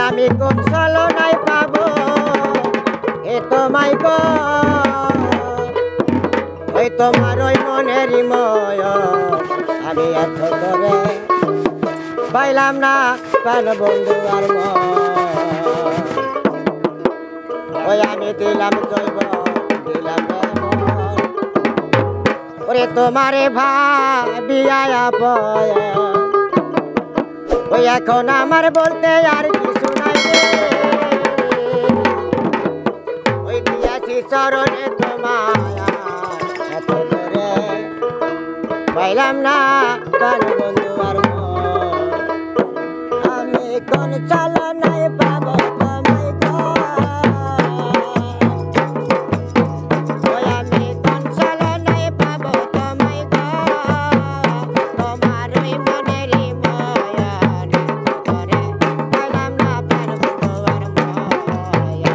আমি কোন ছলনায় পাবো এ তোমায় গো ওই তোমার ওই মনেরই ময় আমি এত করে পাইলাম না প্রাণ বন্ধু আর ওই আমি দিলাম জৈব দিলাম ওরে তোমারে ভাবিয়া ওই এখন আমার বলতে আর কিছু নাই ওই দিয়াছি চরণে তোমায় এত করে পাইলাম না প্রাণ বন্ধু আর আমি কোন চালনায় পাবো তোমায় গো ওই আমি কোন চালনায় পাবো তোমায় গো তোমার ওই মনেরই ময়ন করে পাইলাম না প্রাণ বন্ধু আর করে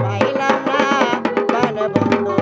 পাইলাম না প্রাণ বন্ধু আর বন্ধু